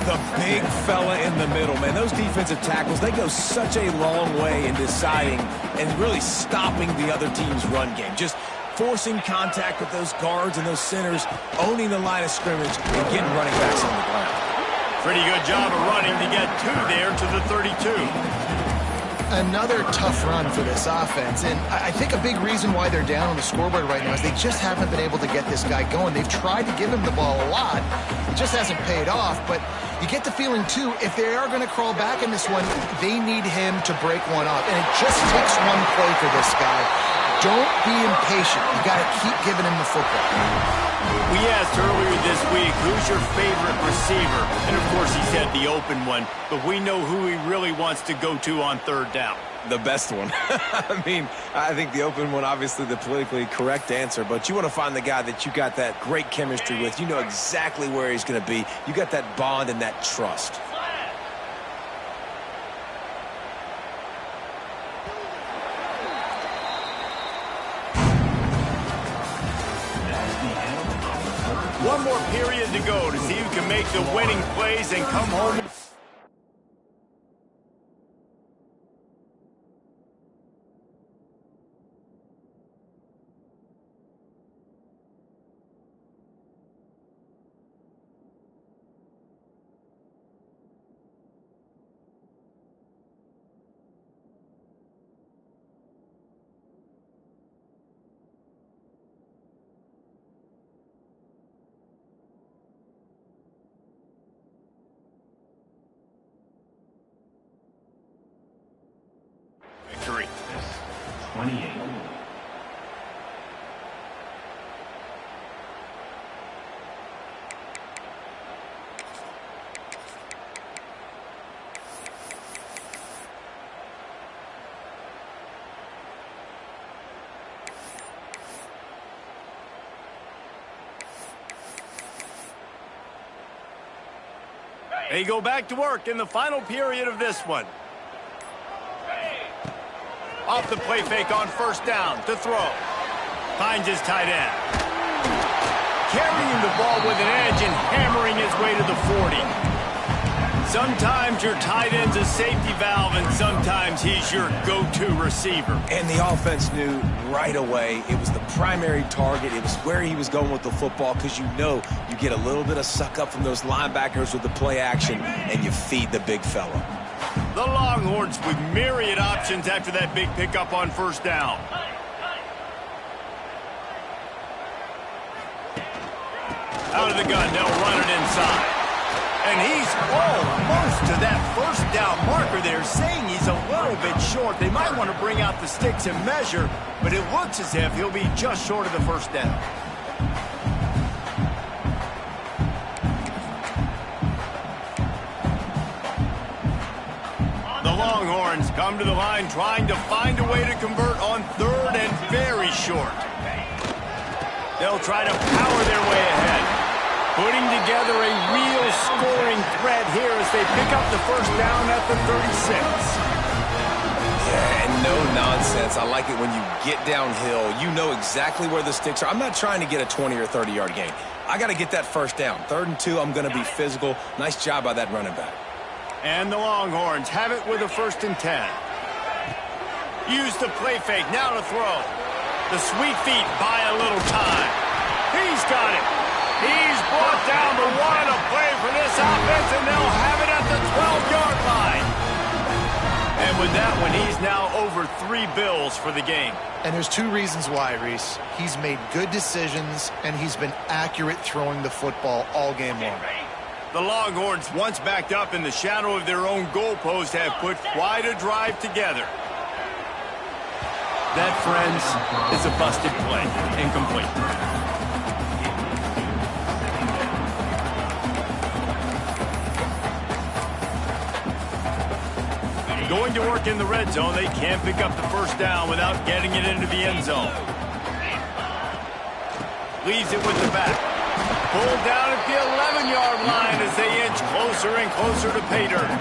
The big fella in the middle, man. Those defensive tackles, they go such a long way in deciding and really stopping the other team's run game. Just forcing contact with those guards and those centers, owning the line of scrimmage, and getting running backs on the ground. Pretty good job of running to get 2 there to the 32. Another tough run for this offense, and I think a big reason why they're down on the scoreboard right now is they just haven't been able to get this guy going. They've tried to give him the ball a lot. It just hasn't paid off, but you get the feeling, too, if they are going to crawl back in this one, they need him to break one off, and it just takes one play for this guy. Don't be impatient. You got to keep giving him the football. We asked earlier this week, who's your favorite receiver? And, of course, he said the open one, but we know who he really wants to go to on 3rd down. The best one. I mean, I think the open one, obviously the politically correct answer, but you want to find the guy that you got that great chemistry with. You know exactly where he's going to be. You got that bond and that trust. One more period to go to see who can make the winning plays and come home. Victory. 28. They go back to work in the final period of this one. Off the play fake on 1st down to throw. Finds his tight end. Carrying the ball with an edge and hammering his way to the 40. Sometimes your tight end's a safety valve, and sometimes he's your go-to receiver. And the offense knew right away it was the primary target. It was where he was going with the football, because you know you get a little bit of suck up from those linebackers with the play action, and you feed the big fella. The Longhorns with myriad options after that big pickup on 1st down. Out of the gun, they'll run it inside. And he's almost to that 1st down marker there, saying he's a little bit short. They might want to bring out the sticks and measure, but it looks as if he'll be just short of the 1st down. The Longhorns come to the line trying to find a way to convert on 3rd and very short. They'll try to power their way ahead, putting together a real scoring threat here as they pick up the 1st down at the 36. Yeah, and no nonsense. I like it when you get downhill. You know exactly where the sticks are. I'm not trying to get a 20 or 30-yard gain. I got to get that 1st down. 3rd and 2, I'm going to be physical. Nice job by that running back. And the Longhorns have it with a 1st and 10. Use the play fake, now to throw. The sweet feet buy a little time. He's got it. He's brought down, but what a play for this offense, and they'll have it at the 12-yard line. And with that one, he's now over 3 bills for the game. And there's 2 reasons why, Reese. He's made good decisions, and he's been accurate throwing the football all game long. The Longhorns, once backed up in the shadow of their own goalpost, have put quite a drive together. That, friends, is a busted play. Incomplete. Going to work in the red zone. They can't pick up the first down without getting it into the end zone. Leaves it with the back. Pulled down at the 11-yard line as they inch closer and closer to pay dirt.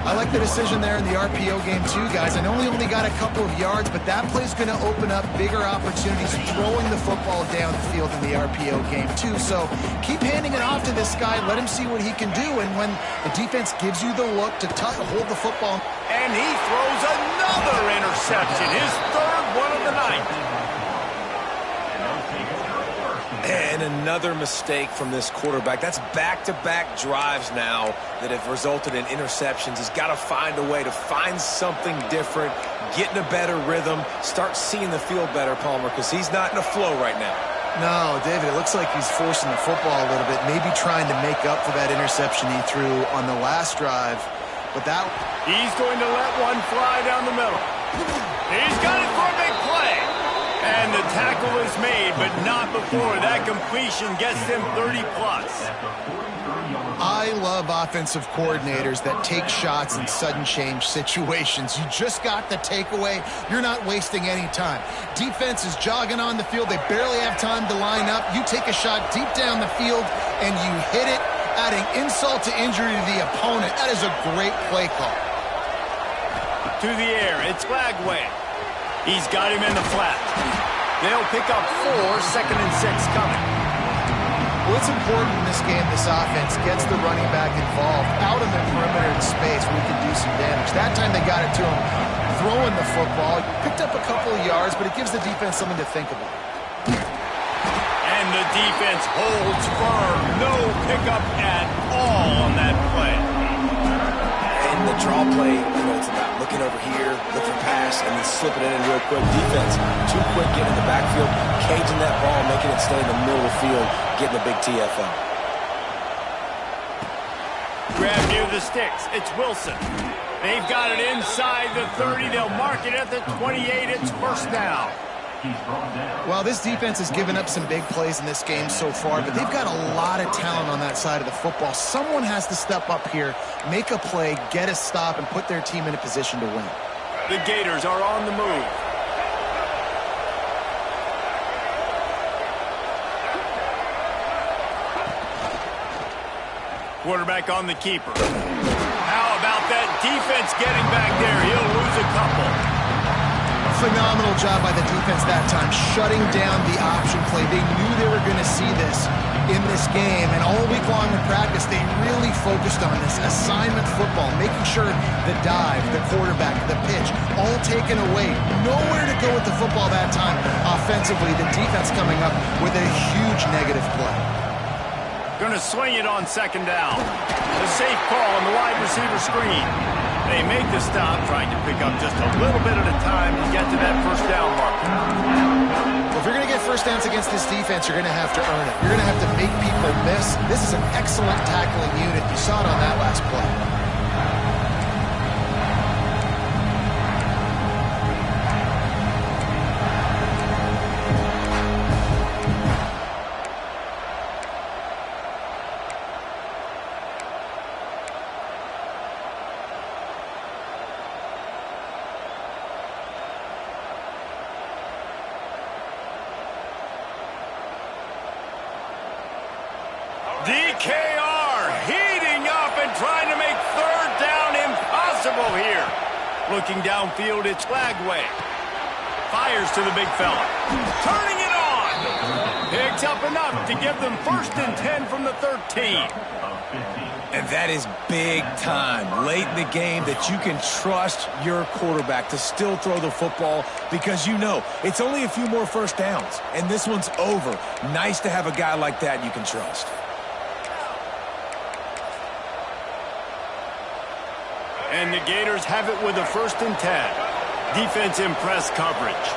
I like the decision there in the RPO game too, guys. I know he only got a couple of yards, but that play's going to open up bigger opportunities throwing the football down the field in the RPO game too. So keep handing it off to this guy. Let him see what he can do. And when the defense gives you the look to hold the football. And he throws another interception, his third one of the night. And another mistake from this quarterback. That's back-to-back drives now that have resulted in interceptions. He's got to find a way to find something different, get in a better rhythm, start seeing the field better, Palmer, because he's not in a flow right now. No, David, it looks like he's forcing the football a little bit, maybe trying to make up for that interception he threw on the last drive. But that... He's going to let one fly down the middle. He's got it for a big play. And the tackle is made, but not before that completion gets them 30-plus. I love offensive coordinators that take shots in sudden change situations. You just got the takeaway. You're not wasting any time. Defense is jogging on the field. They barely have time to line up. You take a shot deep down the field, and you hit it, adding insult to injury to the opponent. That is a great play call. To the air, it's Flagway. He's got him in the flat. They'll pick up 4, 2nd and 6 coming. Well, it's important in this game, this offense gets the running back involved out in the perimeter in space where he can do some damage. That time they got it to him throwing the football. Picked up a couple of yards, but it gives the defense something to think about. And the defense holds firm. No pickup at all on that play. And the draw play, it's about looking over here, looking pass, and then slipping it in real quick. Defense, too quick getting in the backfield, caging that ball, making it stay in the middle of the field, getting a big TFL. Grab near the sticks. It's Wilson. They've got it inside the 30. They'll mark it at the 28. It's first down. Well, this defense has given up some big plays in this game so far, but they've got a lot of talent on that side of the football. Someone has to step up here, make a play, get a stop, and put their team in a position to win. The Gators are on the move. Quarterback on the keeper. How about that defense getting back there? He'll lose a couple. Phenomenal job by the defense that time, shutting down the option play. They knew they were going to see this in this game, and all week long in practice, they really focused on this assignment football, making sure the dive, the quarterback, the pitch, all taken away. Nowhere to go with the football that time. Offensively, the defense coming up with a huge negative play. Going to swing it on 2nd down. A safe call on the wide receiver screen. They make the stop, trying to pick up just a little bit at a time to get to that first down marker. Well, if you're going to get first downs against this defense, you're going to have to earn it. You're going to have to make people miss. This is an excellent tackling unit. You saw it on that last play. DKR heating up and trying to make 3rd down impossible here. Looking downfield, it's Flagway. Fires to the big fella. Turning it on. Picks up enough to give them 1st and 10 from the 13. And that is big time, late in the game, that you can trust your quarterback to still throw the football because you know it's only a few more first downs, and this one's over. Nice to have a guy like that you can trust. And the Gators have it with a 1st and 10. Defense in press coverage.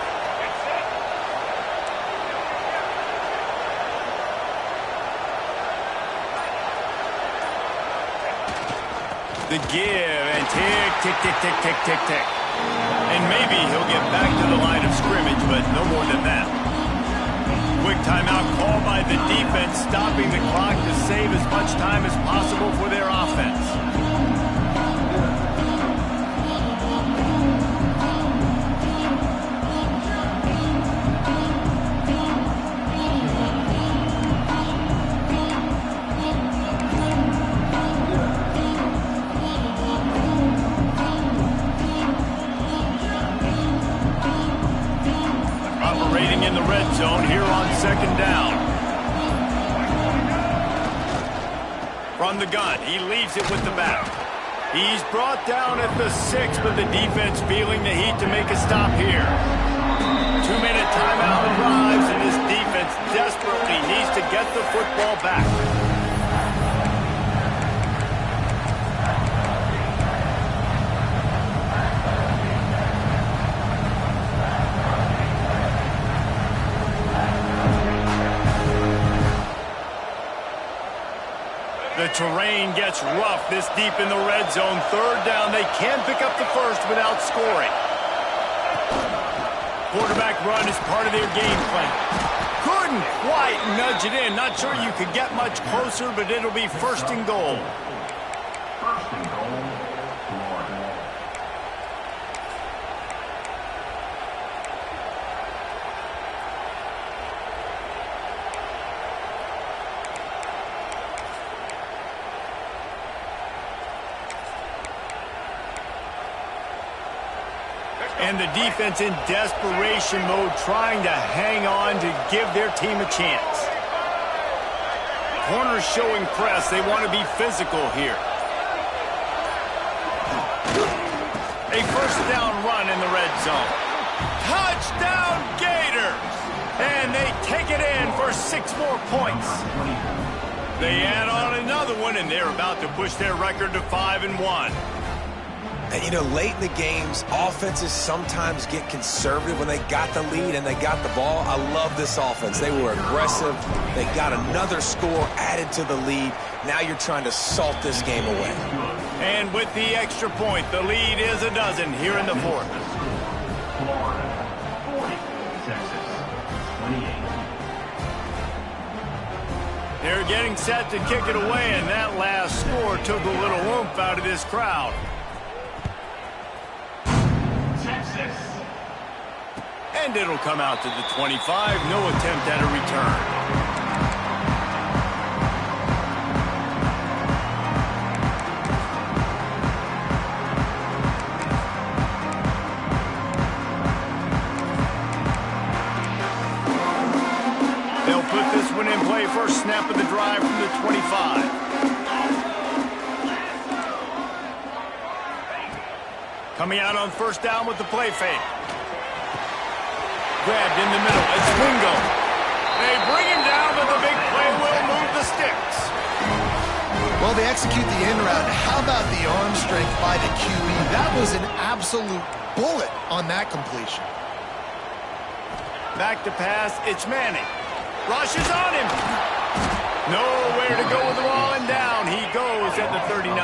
The give and tick, tick, tick, tick, tick, tick, tick. And maybe he'll get back to the line of scrimmage, but no more than that. Quick timeout called by the defense, stopping the clock to save as much time as possible for their offense. the red zone here on second down. From the gun, he leaves it with the back. He's brought down at the 6, but the defense feeling the heat to make a stop here. 2-minute timeout arrives, and this defense desperately needs to get the football back. The terrain gets rough this deep in the red zone. Third down, they can pick up the first without scoring. Quarterback run is part of their game plan. Couldn't quite nudge it in. Not sure you could get much closer, but it'll be first and goal. First and goal, Florida. And the defense in desperation mode, trying to hang on to give their team a chance. Corners showing press. They want to be physical here. A first down run in the red zone. Touchdown, Gators! And they take it in for 6 more points. They add on another one, and they're about to push their record to 5-1. And, you know, late in the games, offenses sometimes get conservative when they got the lead and they got the ball. I love this offense. They were aggressive. They got another score added to the lead. Now you're trying to salt this game away. And with the extra point, the lead is a dozen here in the fourth. Florida, 40, Texas, 28. They're getting set to kick it away, and that last score took a little oomph out of this crowd. And it'll come out to the 25. No attempt at a return. They'll put this one in play. First snap of the drive from the 25. Coming out on first down with the play fake. Grabbed in the middle. It's Wingo. They bring him down, but the big play will move the sticks. Well, they execute the in route. How about the arm strength by the QE? That was an absolute bullet on that completion. Back to pass. It's Manning. Rushes on him. Nowhere to go with the ball and down. He goes at the 39.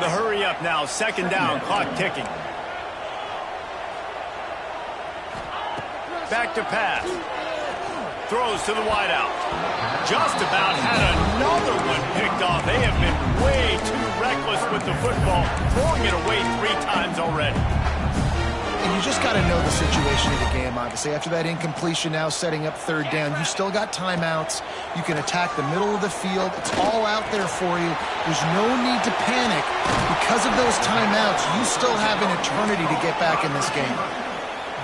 The hurry up now. Second down. Clock ticking. Back to pass. Throws to the wideout. Just about had another one picked off. They have been way too reckless with the football, throwing it away 3 times already. And you just got to know the situation of the game, obviously. After that incompletion now setting up third down, you still got timeouts. You can attack the middle of the field. It's all out there for you. There's no need to panic. Because of those timeouts, you still have an eternity to get back in this game.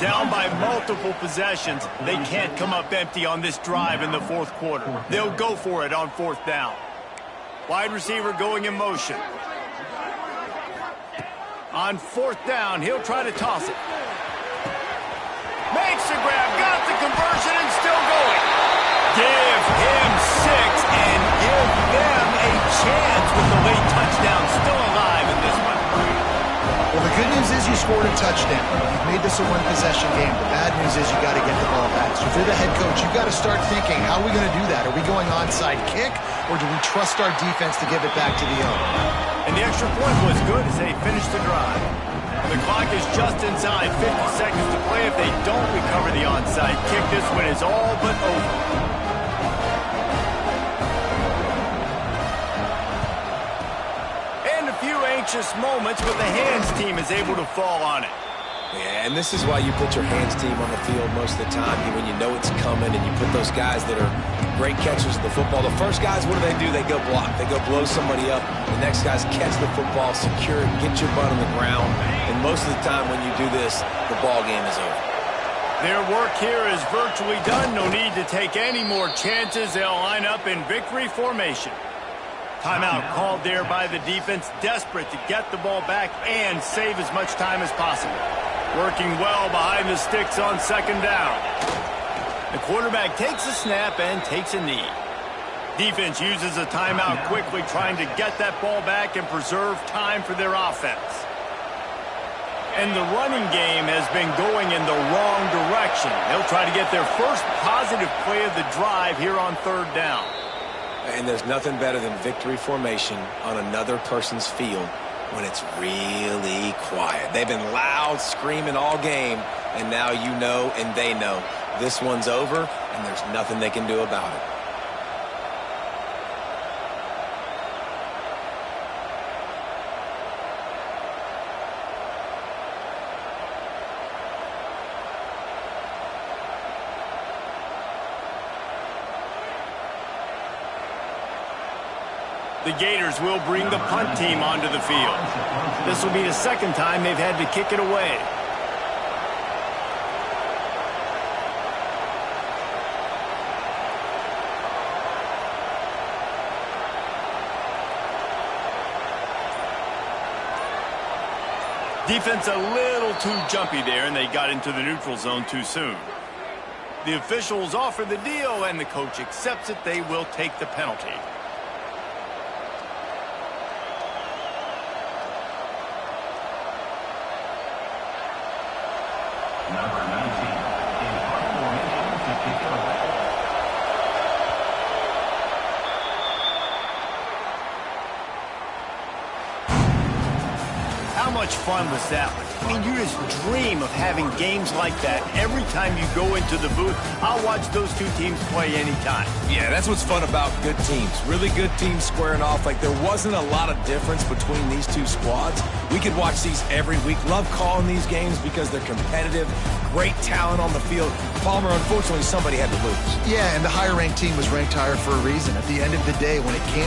Down by multiple possessions, they can't come up empty on this drive in the fourth quarter. They'll go for it on fourth down. Wide receiver going in motion. On fourth down, he'll try to toss it. Makes the grab, got the conversion, and still going. Give him 6 and give them a chance with the late touchdown still alive in this one. Well, the good news is you scored a touchdown. You've made this a one-possession game. The bad news is you got to get the ball back. So if you're the head coach, you've got to start thinking, how are we going to do that? Are we going onside kick, or do we trust our defense to give it back to the owner? And the extra point was good as they finished the drive. The clock is just inside 50 seconds to play. If they don't recover the onside kick, this one is all but over. Anxious moments, but the hands team is able to fall on it. Yeah, and this is why you put your hands team on the field most of the time, when you know it's coming, and you put those guys that are great catchers of the football. The first guys, what do? They go block. They go blow somebody up. The next guys catch the football, secure it, get your butt on the ground. And most of the time when you do this, the ball game is over. Their work here is virtually done. No need to take any more chances. They'll line up in victory formation. Timeout called there by the defense, desperate to get the ball back and save as much time as possible. Working well behind the sticks on second down. The quarterback takes a snap and takes a knee. Defense uses a timeout quickly, trying to get that ball back and preserve time for their offense. And the running game has been going in the wrong direction. They'll try to get their first positive play of the drive here on third down. And there's nothing better than victory formation on another person's field when it's really quiet. They've been loud, screaming all game, and now you know and they know this one's over, and there's nothing they can do about it. The Gators will bring the punt team onto the field. This will be the second time they've had to kick it away. Defense a little too jumpy there, and they got into the neutral zone too soon. The officials offer the deal, and the coach accepts it. They will take the penalty. Number 19 in punt formation to kick it away. How much fun was that one? I mean, you just dream of having games like that every time you go into the booth. I'll watch those two teams play anytime. Yeah, that's what's fun about good teams. Really good teams squaring off. Like, there wasn't a lot of difference between these two squads. We could watch these every week. Love calling these games because they're competitive. Great talent on the field. Palmer, unfortunately, somebody had to lose. Yeah, and the higher-ranked team was ranked higher for a reason. At the end of the day, when it came